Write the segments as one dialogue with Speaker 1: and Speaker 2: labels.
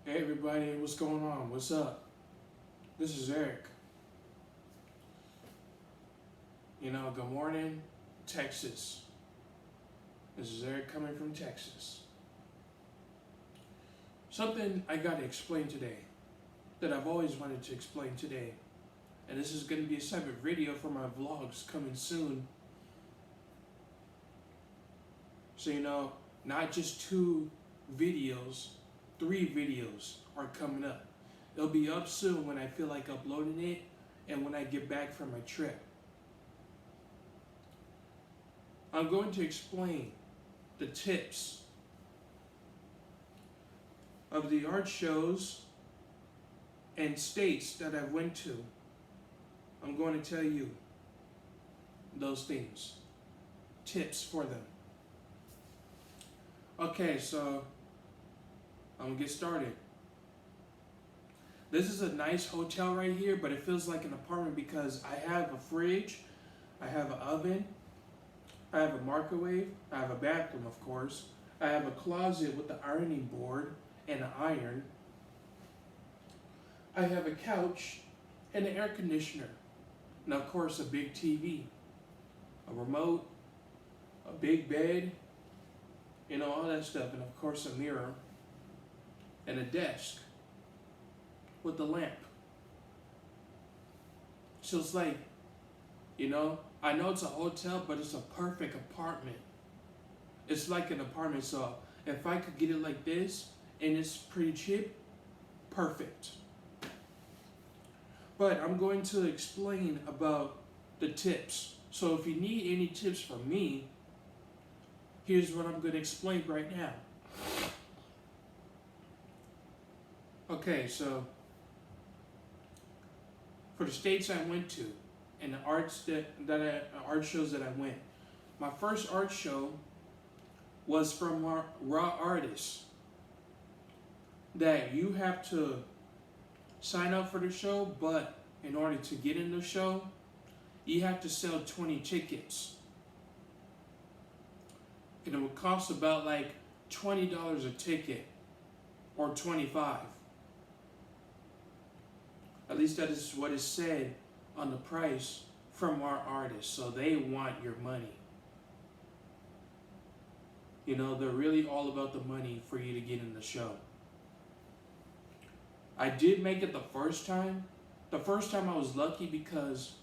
Speaker 1: Hey everybody, what's going on? What's up? This is Eric. Good morning, Texas. This is Eric coming from Texas. Something I got to explain today that I've always wanted to explain today. And this is going to be a separate video for my vlogs coming soon. So, not just 2 videos, 3 videos are coming up. It'll be up soon when I feel like uploading it and when I get back from my trip. I'm going to explain the tips of the art shows and states that I went to. I'm going to tell you those things, tips for them. Okay, so I'm gonna get started. This is a nice hotel right here, but it feels like an apartment because I have a fridge, I have an oven, I have a microwave, I have a bathroom, of course. I have a closet with the ironing board and an iron. I have a couch and an air conditioner. And of course, a big TV, a remote, a big bed, all that stuff. And of course, a mirror and a desk with a lamp. So it's like, I know it's a hotel, but it's a perfect apartment. It's like an apartment, so if I could get it like this, and it's pretty cheap, perfect. But I'm going to explain about the tips. So if you need any tips from me, here's what I'm going to explain right now. Okay, so for the states I went to and the art shows that I went, my first art show was from raw artists. That you have to sign up for the show, but in order to get in the show, you have to sell 20 tickets. And it would cost about like $20 a ticket, or $25. At least that is what is said on the price from our artists. So they want your money. They're really all about the money for you to get in the show. I did make it the first time. The first time I was lucky because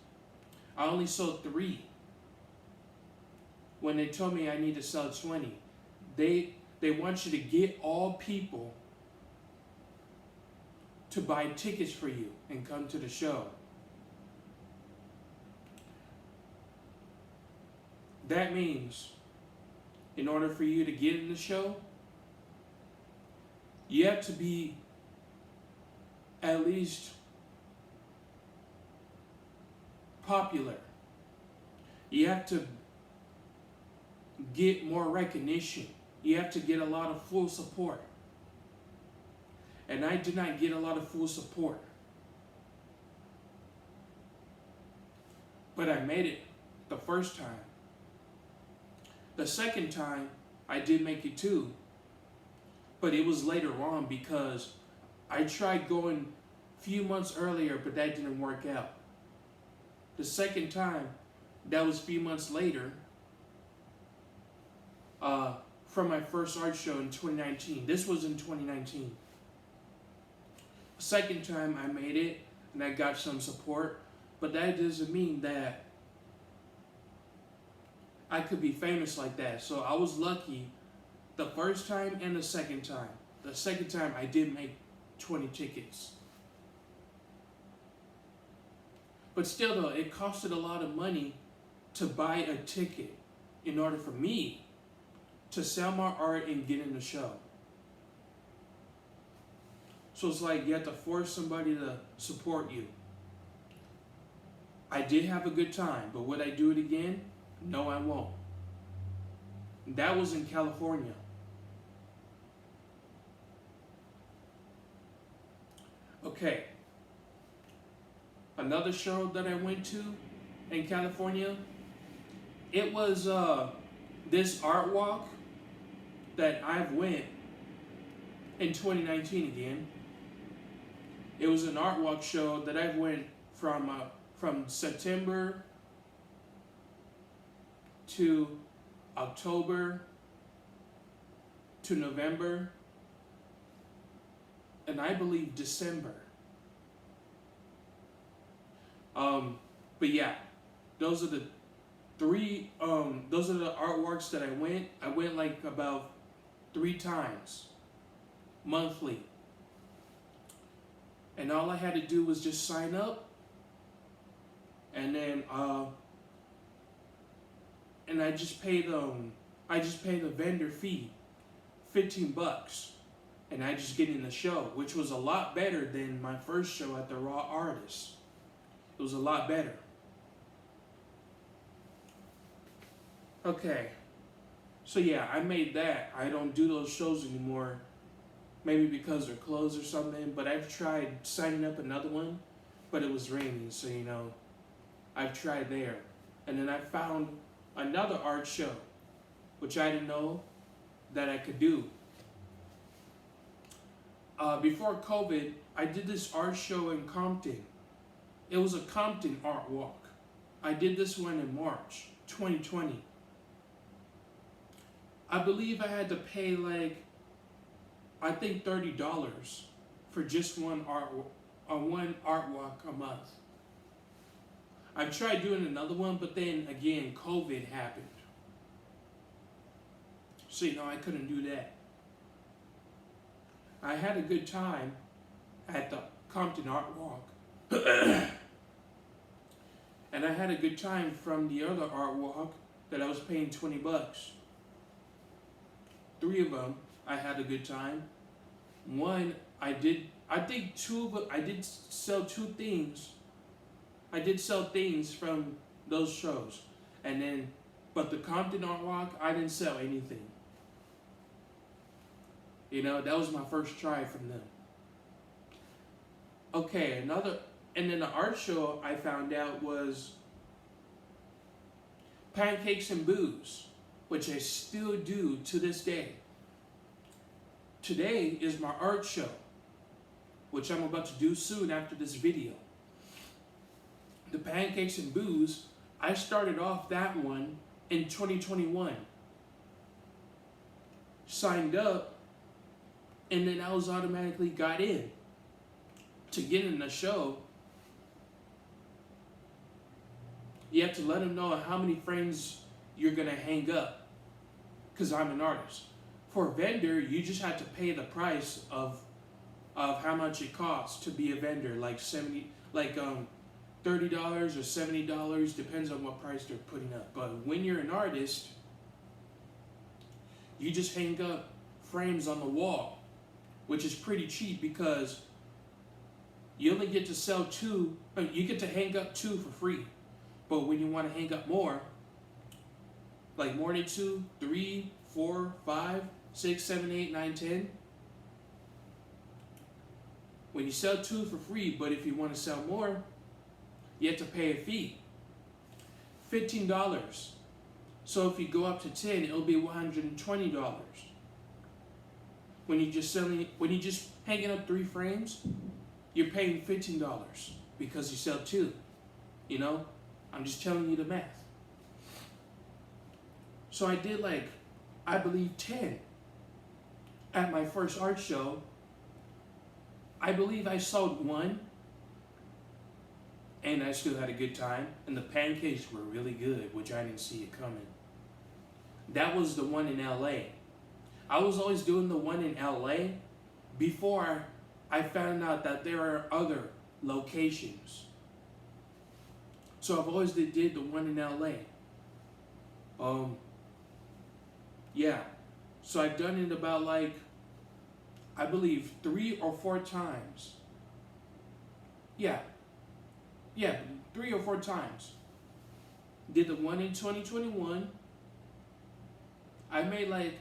Speaker 1: I only sold 3. When they told me I need to sell 20, they want you to get all people to buy tickets for you and come to the show. That means in order for you to get in the show, you have to be at least popular. You have to get more recognition. You have to get a lot of full support. And I did not get a lot of full support. But I made it the first time. The second time, I did make it too. But it was later on because I tried going a few months earlier, but that didn't work out. The second time, that was a few months later, from my first art show in 2019. This was in 2019. The second time I made it, and I got some support, but that doesn't mean that I could be famous like that. So I was lucky the first time and the second time. The second time I did make 20 tickets. But still though, it costed a lot of money to buy a ticket in order for me to sell my art and get in the show. So it's like you have to force somebody to support you. I did have a good time, but would I do it again? No, I won't. That was in California. Okay. Another show that I went to in California, it was this art walk that I've went in 2019 again. It was an art walk show that I went from September to October to November, and I believe December. But yeah, those are the three. Those are the artworks that I went. I went like about 3 times monthly, and all I had to do was just sign up, and then and I just paid the vendor fee, $15, and I just get in the show, which was a lot better than my first show at the Raw Artist. It was a lot better. Okay, so yeah, I made that. I don't do those shows anymore, maybe because they're closed or something, but I've tried signing up another one, but it was raining, so you know, I've tried there. And then I found another art show, which I didn't know that I could do. Before COVID, I did this art show in Compton. It was a Compton art walk. I did this one in March 2020. I believe I had to pay like, I think $30 for just one art walk a month. I tried doing another one, but then again, COVID happened. So you know, I couldn't do that. I had a good time at the Compton Art Walk. And I had a good time from the other art walk that I was paying $20. 3 of them, I had a good time. One, I did sell 2 things. I did sell things from those shows. And then, but the Compton Art Walk, I didn't sell anything. You know, that was my first try from them. Okay, and then the art show I found out was Pancakes and Booze, which I still do to this day. Today is my art show, which I'm about to do soon after this video. The Pancakes and Booze, I started off that one in 2021. Signed up, and then I was automatically got in. To get in the show, you have to let them know how many frames you're going to hang up, because I'm an artist. For a vendor, you just have to pay the price of how much it costs to be a vendor, like $30 or $70, depends on what price they're putting up. But when you're an artist, you just hang up frames on the wall, which is pretty cheap because you only get to sell 2, you get to hang up 2 for free. But when you want to hang up more, like more than 2, 3, 4, 5, 6, 7, 8, 9, 10, when you sell 2 for free, but if you want to sell more, you have to pay a fee, $15. So if you go up to 10, it'll be $120. When you just hanging up 3 frames, you're paying $15 because you sell 2. You know, I'm just telling you the math. So I did I believe 10 at my first art show. I believe I sold 1, and I still had a good time. And the pancakes were really good, which I didn't see it coming. That was the one in LA. I was always doing the one in LA before I found out that there are other locations. So I've always did the one in LA. Yeah. So I've done it about I believe 3 or 4 times. Yeah, 3 or 4 times. Did the one in 2021. I made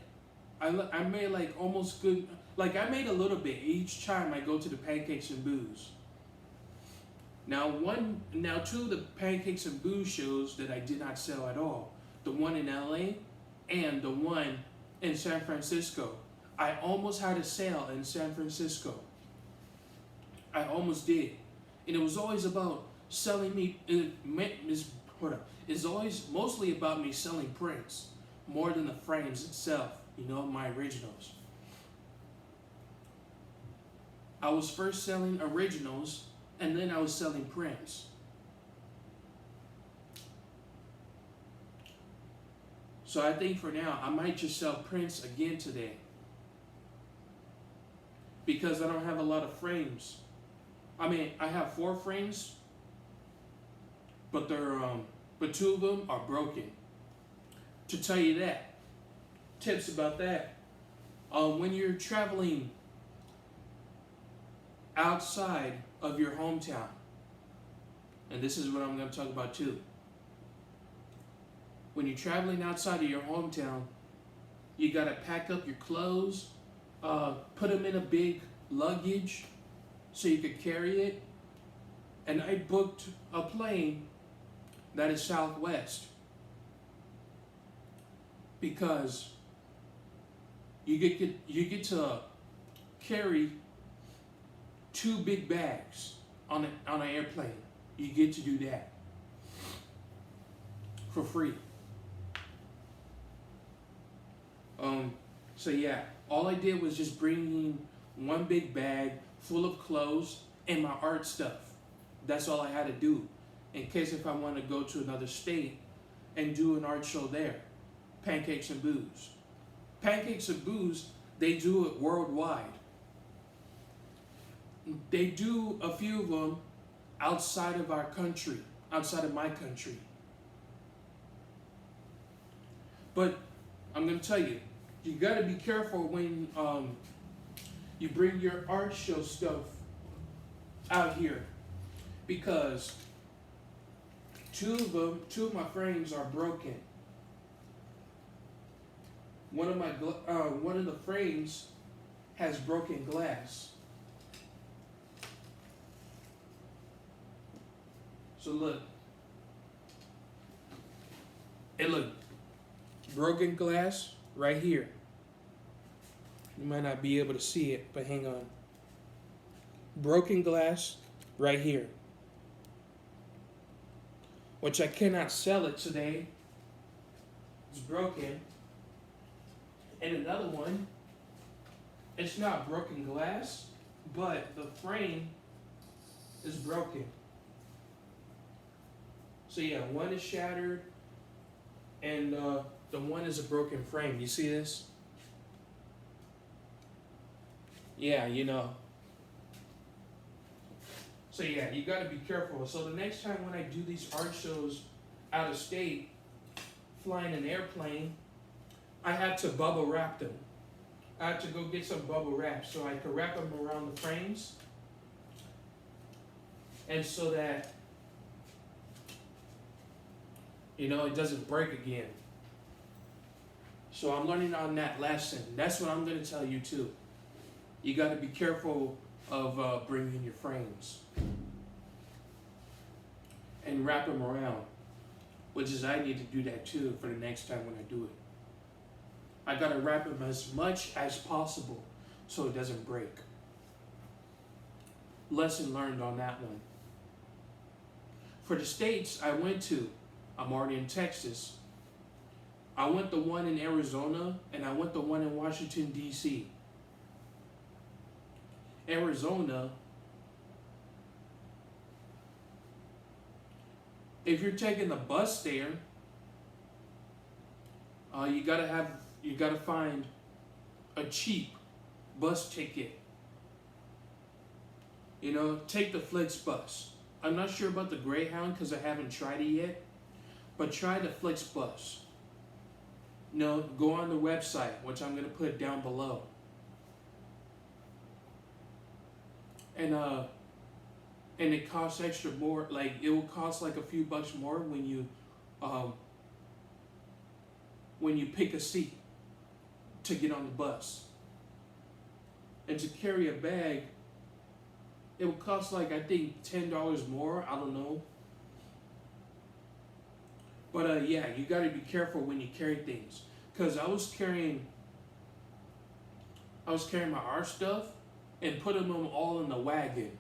Speaker 1: almost good. I made a little bit each time I go to the Pancakes and Booze. Now 2 of the Pancakes and Booze shows that I did not sell at all. The one in LA and the one in San Francisco. I almost had a sale in San Francisco. I almost did, and it was always about selling me. It's always mostly about me selling prints more than the frames itself. You know, my originals. I was first selling originals, and then I was selling prints. So I think for now, I might just sell prints again today, because I don't have a lot of frames. I mean, I have 4 frames, but but 2 of them are broken. To tell you that, tips about that. When you're traveling outside of your hometown, and this is what I'm going to talk about too. When you're traveling outside of your hometown, you got to pack up your clothes, put them in a big luggage so you could carry it. And I booked a plane that is Southwest, because you get to carry 2 big bags on an airplane. You get to do that for free. So yeah, all I did was just bring in 1 big bag full of clothes and my art stuff. That's all I had to do, in case if I want to go to another state and do an art show there. Pancakes and Booze. Pancakes and Booze, they do it worldwide. They do a few of them outside of our country, outside of my country. But I'm going to tell you, you got to be careful when you bring your art show stuff out here, because 2 of my frames are broken. One of the frames has broken glass. So look, broken glass right here. You might not be able to see it, but hang on. Broken glass right here, which I cannot sell it today. It's broken. And another one, it's not broken glass, but the frame is broken. So yeah, one is shattered, and the one is a broken frame. You see this? Yeah, you know. So yeah, you got to be careful. So the next time when I do these art shows out of state, flying an airplane, I had to bubble wrap them. I had to go get some bubble wrap so I could wrap them around the frames, and so that, you know, it doesn't break again. So I'm learning on that lesson. That's what I'm going to tell you too. You got to be careful of bringing your frames and wrap them around, which is I need to do that too for the next time when I do it. I got to wrap them as much as possible so it doesn't break. Lesson learned on that one. For the states I went to, I'm already in Texas. I went the one in Arizona, and I went the one in Washington, D.C. Arizona, if you're taking the bus there, you gotta find a cheap bus ticket. You know, take the Flixbus. I'm not sure about the Greyhound because I haven't tried it yet, but try the Flixbus. You know, go on the website, which I'm gonna put down below. And it costs extra more. Like, it will cost like a few bucks more when you pick a seat to get on the bus. And to carry a bag, it will cost like, I think, $10 more. I don't know. But yeah, you got to be careful when you carry things. Because I was carrying my art stuff and putting them all in the wagon.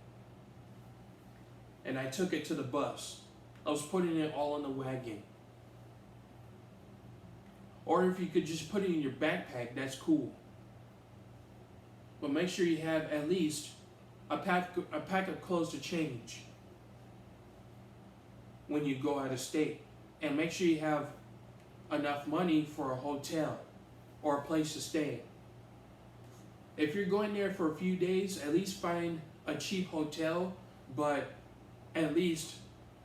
Speaker 1: and I took it to the bus. I was putting it all in the wagon. Or if you could just put it in your backpack, that's cool. But make sure you have at least a pack of clothes to change when you go out of state. And make sure you have enough money for a hotel or a place to stay. If you're going there for a few days, at least find a cheap hotel, but at least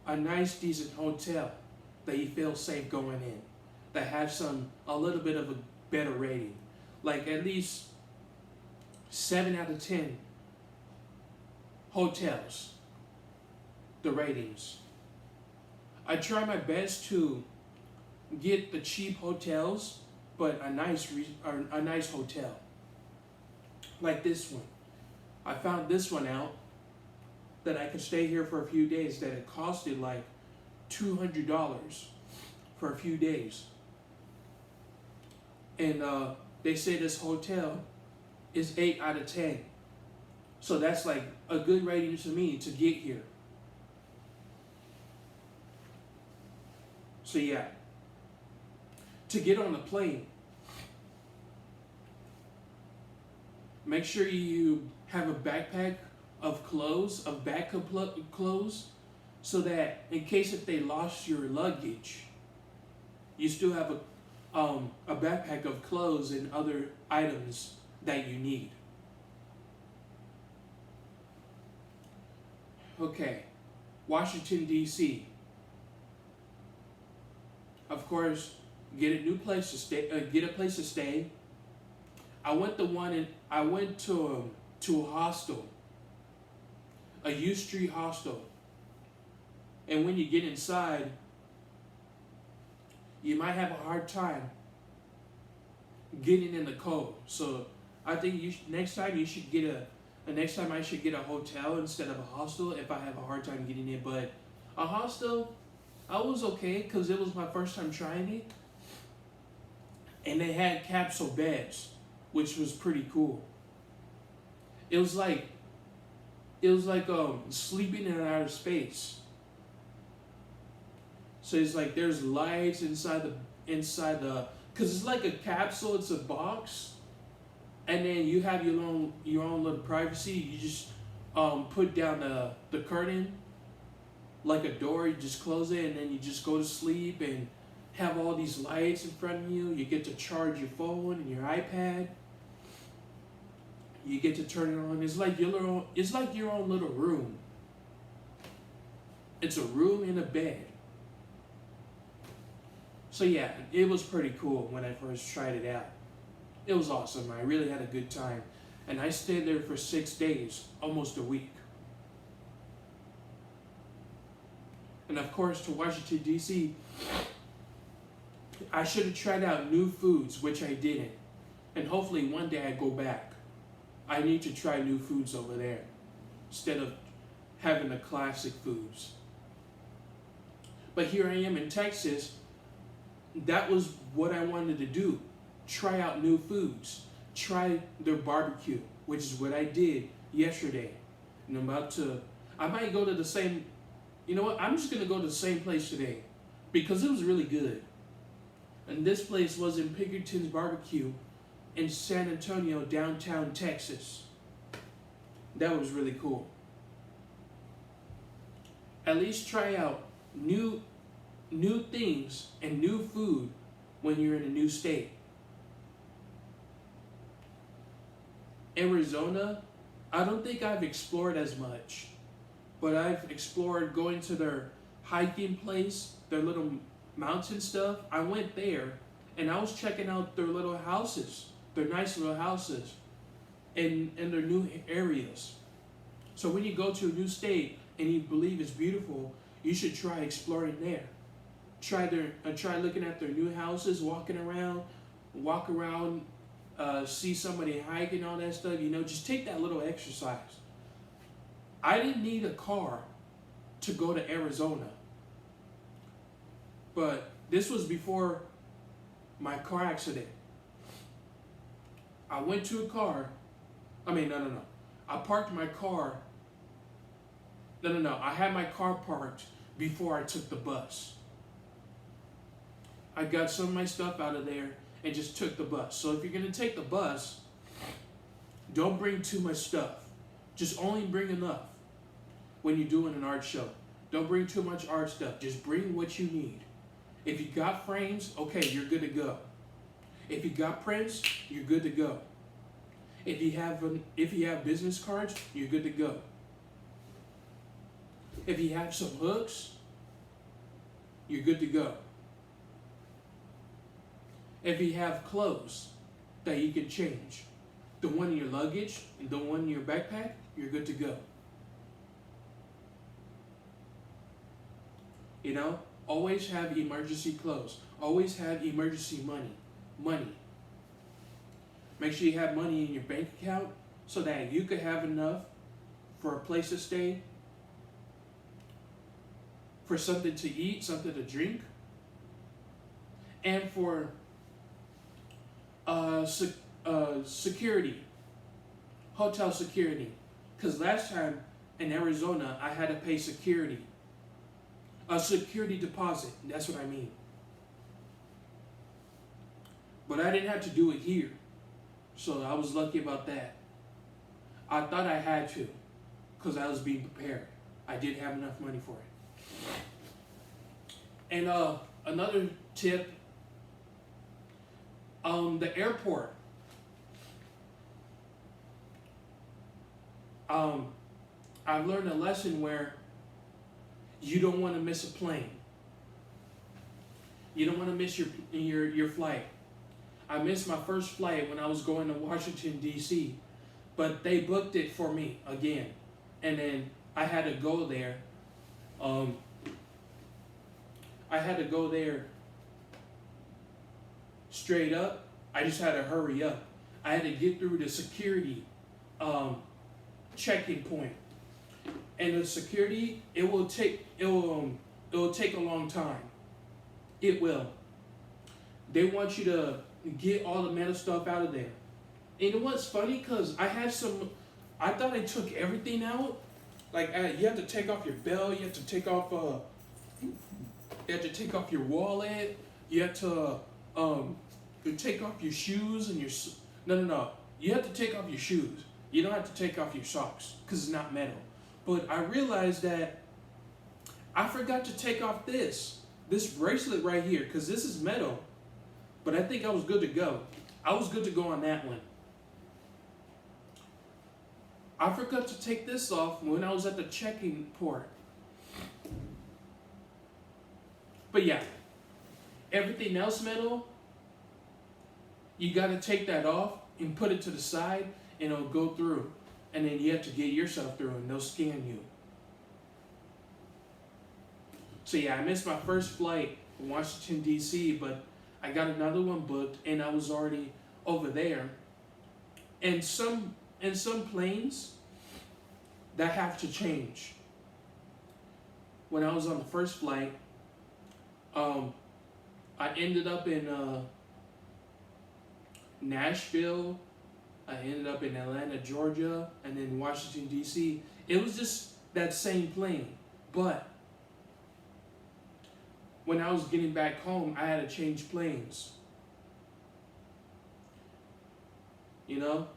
Speaker 1: a nice, decent hotel that you feel safe going in, that has a little bit of a better rating. Like at least 7 out of 10 hotels, the ratings. I try my best to get the cheap hotels, but a nice hotel. Like this one. I found this one out that I could stay here for a few days, that it costed like $200 for a few days. And they say this hotel is 8 out of 10. So that's like a good rating to me to get here. So yeah, to get on the plane, make sure you have a backpack of clothes, of backup clothes, so that in case if they lost your luggage, you still have a backpack of clothes and other items that you need. Okay, Washington, D.C. Of course, get a new place to stay. Get a place to stay. I went to a hostel, a U Street hostel, and when you get inside, you might have a hard time getting in the code. So I think next time I should get a hotel instead of a hostel if I have a hard time getting in. But a hostel, I was okay because it was my first time trying it, and they had capsule beds, which was pretty cool. It was like sleeping in outer space. So it's like there's lights inside the because it's like a capsule. It's a box, and then you have your own little privacy. You just put down the curtain like a door. You just close it, and then you just go to sleep and have all these lights in front of you. You get to charge your phone and your iPad. You get to turn it on. It's like your own little room. It's a room and a bed. So yeah, it was pretty cool when I first tried it out. It was awesome. I really had a good time. And I stayed there for 6 days, almost a week. And of course, to Washington, D.C., I should have tried out new foods, which I didn't. And hopefully one day I go back. I need to try new foods over there instead of having the classic foods. But here I am in Texas. That was what I wanted to do. Try out new foods. Try their barbecue, which is what I did yesterday. And I might go to the same, you know what? I'm just going to go to the same place today because it was really good. And this place was in Pinkerton's Barbecue in San Antonio, downtown Texas. That was really cool. At least try out new things and new food when you're in a new state. Arizona, I don't think I've explored as much, but I've explored going to their hiking place, their little mountain stuff. I went there and I was checking out their little houses, their nice little houses in their new areas. So when you go to a new state and you believe it's beautiful, you should try exploring there. Try looking at their new houses, walk around, see somebody hiking, all that stuff. Just take that little exercise. I didn't need a car to go to Arizona, but this was before my car accident. I went to a car. I parked my car No. I had my car parked before I took the bus. I got some of my stuff out of there and just took the bus. So if you're going to take the bus, don't bring too much stuff. Just only bring enough when you're doing an art show. Don't bring too much art stuff. Just bring what you need. If you got frames, okay, you're good to go. If you got prints, you're good to go. If you have business cards, you're good to go. If you have some hooks, you're good to go. If you have clothes that you can change, the one in your luggage and the one in your backpack, you're good to go. You know, always have emergency clothes. Always have emergency money. Make sure you have money in your bank account so that you could have enough for a place to stay, for something to eat, something to drink, and for security, hotel security. Because last time in Arizona, I had to pay security. A security deposit, that's what I mean. But I didn't have to do it here. So I was lucky about that. I thought I had to, because I was being prepared. I didn't have enough money for it. And another tip, the airport. I've learned a lesson where you don't want to miss a plane. You don't want to miss your flight. I missed my first flight when I was going to Washington, D.C., but they booked it for me again. And then I had to go there. I had to go there straight up. I just had to hurry up. I had to get through the security check-in point. And the security, it will take a long time. It will. They want you to get all the metal stuff out of there. And you know what's funny? Because I thought I took everything out. Like you have to take off your belt. You have to take off your wallet. You have to take off your shoes and your. No. You have to take off your shoes. You don't have to take off your socks because it's not metal. But I realized that I forgot to take off this bracelet right here because this is metal. But I think I was good to go. I was good to go on that one. I forgot to take this off when I was at the check-in port. But yeah, everything else metal, you got to take that off and put it to the side and it'll go through. And then you have to get yourself through and they'll scan you. So yeah, I missed my first flight from Washington, D.C., but I got another one booked and I was already over there. And some planes that have to change. When I was on the first flight, I ended up in Nashville. I ended up in Atlanta, Georgia, and then Washington, D.C. It was just that same plane. But when I was getting back home, I had to change planes. You know?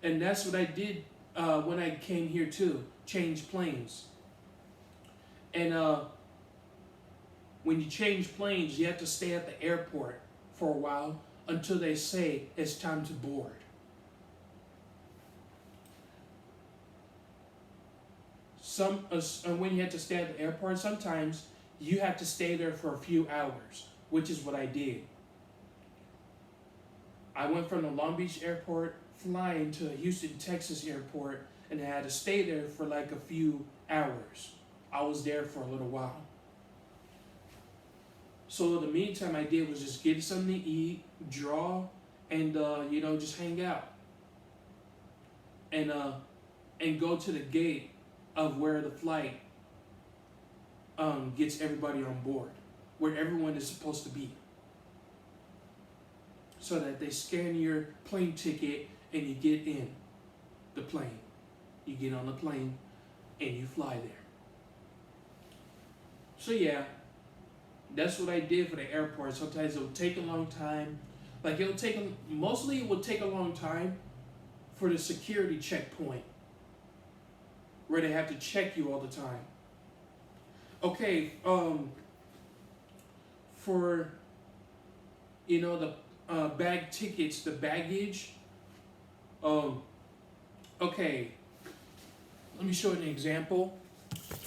Speaker 1: And that's what I did when I came here too. Change planes. And when you change planes, you have to stay at the airport for a while until they say it's time to board. When you have to stay at the airport, sometimes you have to stay there for a few hours, which is what I did. I went from the Long Beach airport flying to Houston, Texas airport, and I had to stay there for like a few hours. I was there for a little while. So in the meantime, I did was just get something to eat, draw, and just hang out. And go to the gate of where the flight gets everybody on board, where everyone is supposed to be. So that they scan your plane ticket and you get in the plane. You get on the plane and you fly there. So yeah, that's what I did for the airport. Sometimes it would take a long time. Like mostly it would take a long time for the security checkpoint where they have to check you all the time. Okay, for the bag tickets, the baggage. Okay, let me show you an example.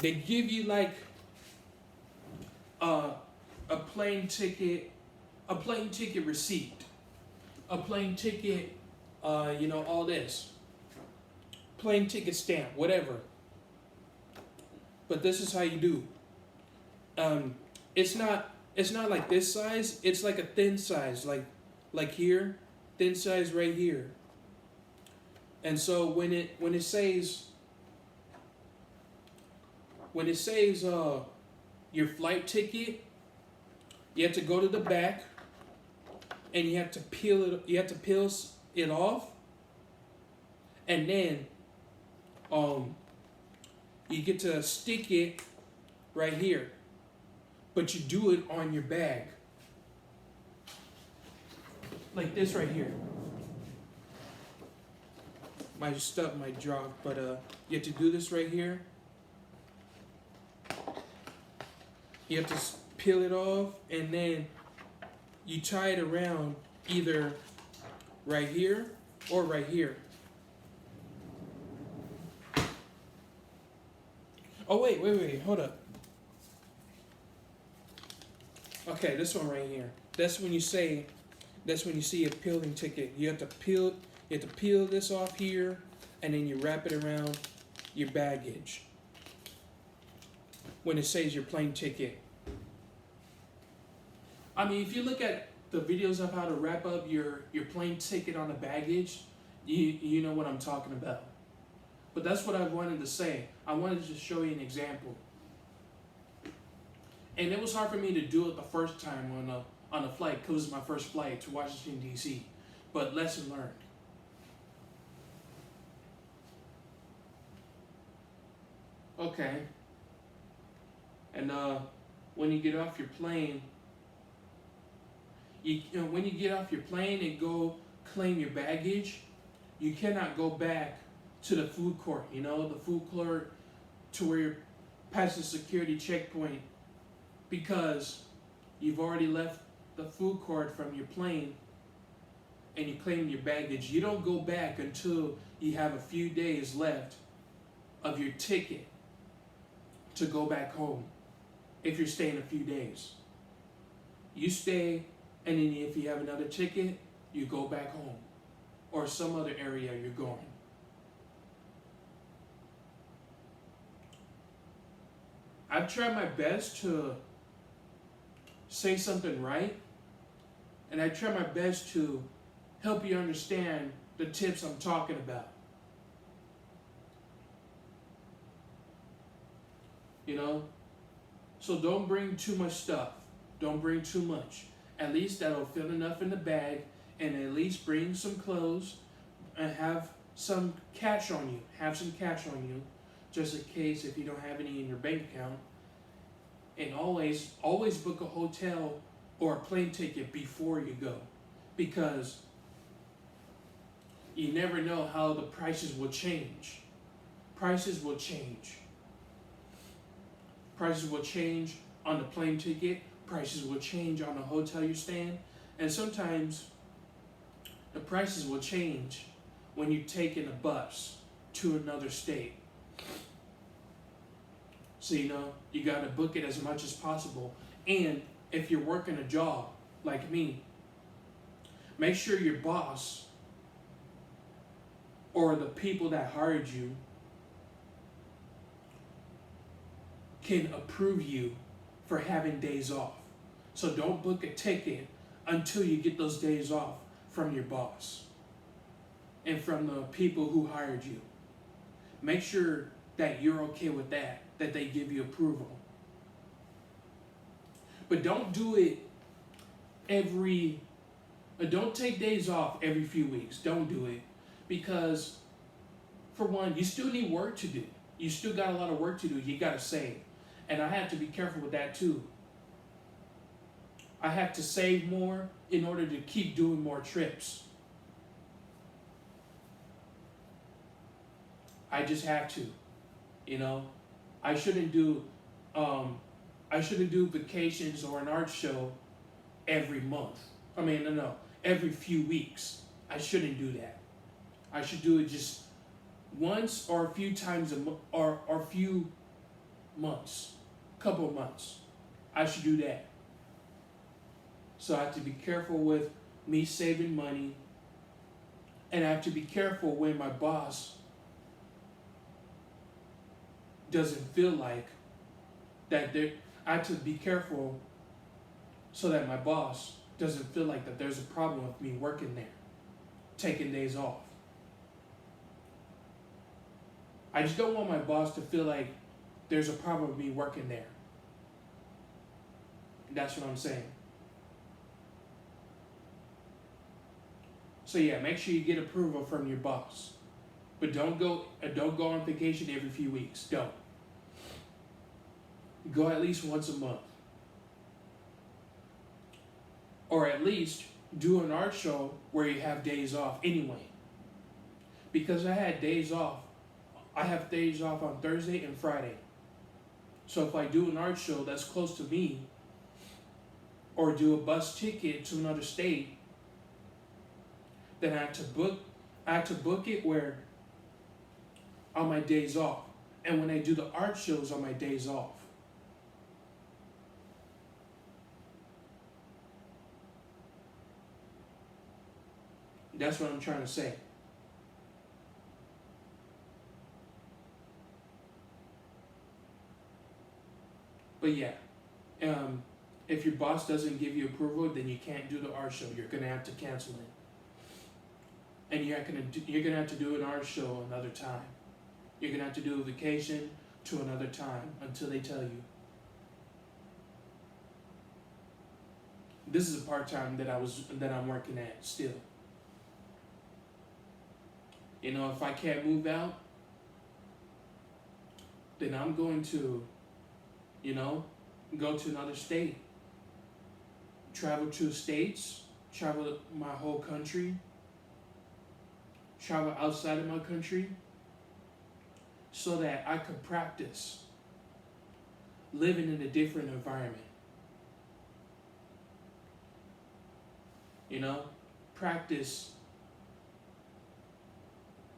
Speaker 1: They give you like a plane ticket receipt, a plane ticket, all this, plane ticket stamp, whatever. But this is how you do. It's not like this size. It's like a thin size, like here, thin size right here. And so when it says your flight ticket, you have to go to the back, and you have to peel it. You have to peel it off, and then you get to stick it right here. But you do it on your bag, like this right here. My stuff might drop, but you have to do this right here. You have to peel it off, and then you tie it around either right here or right here. Oh wait, hold up. Okay, this one right here. That's when you see a peeling ticket. You have to peel this off here, and then you wrap it around your baggage when it says your plane ticket. I mean, if you look at the videos of how to wrap up your plane ticket on the baggage, you know what I'm talking about. But that's what I wanted to say. I wanted to show you an example. And it was hard for me to do it the first time on a flight, because it was my first flight to Washington, D.C. But lesson learned. Okay. And when you get off your plane, when you get off your plane and go claim your baggage, you cannot go back to the food court. The food court to where you're past the security checkpoint, because you've already left the food court from your plane and you claim your baggage. You don't go back until you have a few days left of your ticket to go back home. If you're staying a few days, you stay, and then if you have another ticket, you go back home or some other area you're going. I've tried my best to say something right, and I try my best to help you understand the tips I'm talking about. So don't bring too much stuff. Don't bring too much. At least that'll fit enough in the bag, and at least bring some clothes and have some cash on you. Have some cash on you, just in case if you don't have any in your bank account. And always book a hotel or a plane ticket before you go, because you never know how the prices will change. Prices will change. Prices will change on the plane ticket. Prices will change on the hotel you're staying. And sometimes the prices will change when you're taking a bus to another state. So, you got to book it as much as possible. And if you're working a job like me, make sure your boss or the people that hired you can approve you for having days off. So don't book a ticket until you get those days off from your boss and from the people who hired you. Make sure that you're okay with that they give you approval. But don't do it don't take days off every few weeks. Don't do it, because for one, you still need work to do. You still got a lot of work to do. You got to save. And I have to be careful with that too. I have to save more in order to keep doing more trips. I just have to, you know. I shouldn't do vacations or an art show every month. I mean, no, every few weeks. I shouldn't do that. I should do it just once or a few times or a few months, couple of months. I should do that. So I have to be careful with me saving money, and I have to be careful when my boss doesn't feel like that there. I have to be careful so that my boss doesn't feel like that there's a problem with me working there, taking days off. I just don't want my boss to feel like there's a problem with me working there. That's what I'm saying. So yeah, make sure you get approval from your boss. But don't go on vacation every few weeks. Don't. Go at least once a month. Or at least do an art show where you have days off anyway. Because I had days off. I have days off on Thursday and Friday. So if I do an art show that's close to me, or do a bus ticket to another state, then I have to book it where on my days off. And when I do the art shows on my days off. That's what I'm trying to say. But yeah, if your boss doesn't give you approval, then you can't do the art show. You're gonna have to cancel it. And you're gonna have to do an art show another time. You're gonna have to do a vacation to another time until they tell you. This is a part-time that I'm working at still. You know, if I can't move out, then I'm going to, you know, go to another state. Travel to states, travel my whole country, travel outside of my country, so that I could practice living in a different environment. You know, practice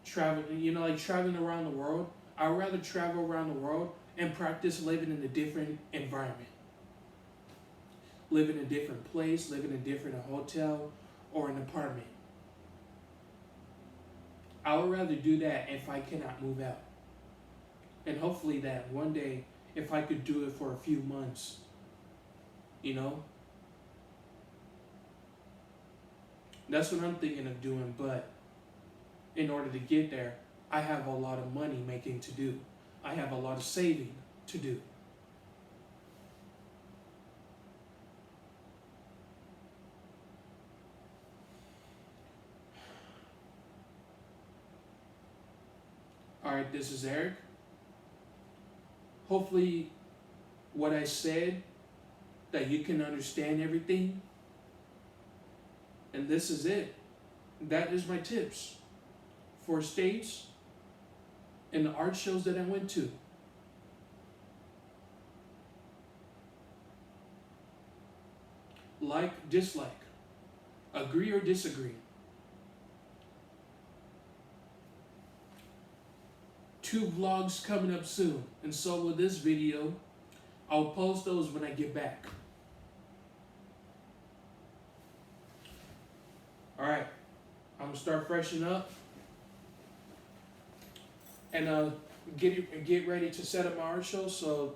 Speaker 1: traveling, you know, like traveling around the world. I'd rather travel around the world and practice living in a different environment. Live in a different place, live in a different hotel or an apartment. I would rather do that if I cannot move out. And hopefully that one day, if I could do it for a few months, you know? That's what I'm thinking of doing, but in order to get there, I have a lot of money making to do. I have a lot of saving to do. Alright, this is Eric. Hopefully what I said, that you can understand everything. And this is it. That is my tips for states and the art shows that I went to. Like, dislike, agree or disagree. 2 vlogs coming up soon, and so will this video. I'll post those when I get back. Alright, I'm gonna start freshening up and get ready to set up my art show, so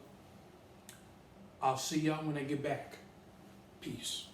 Speaker 1: I'll see y'all when I get back. Peace.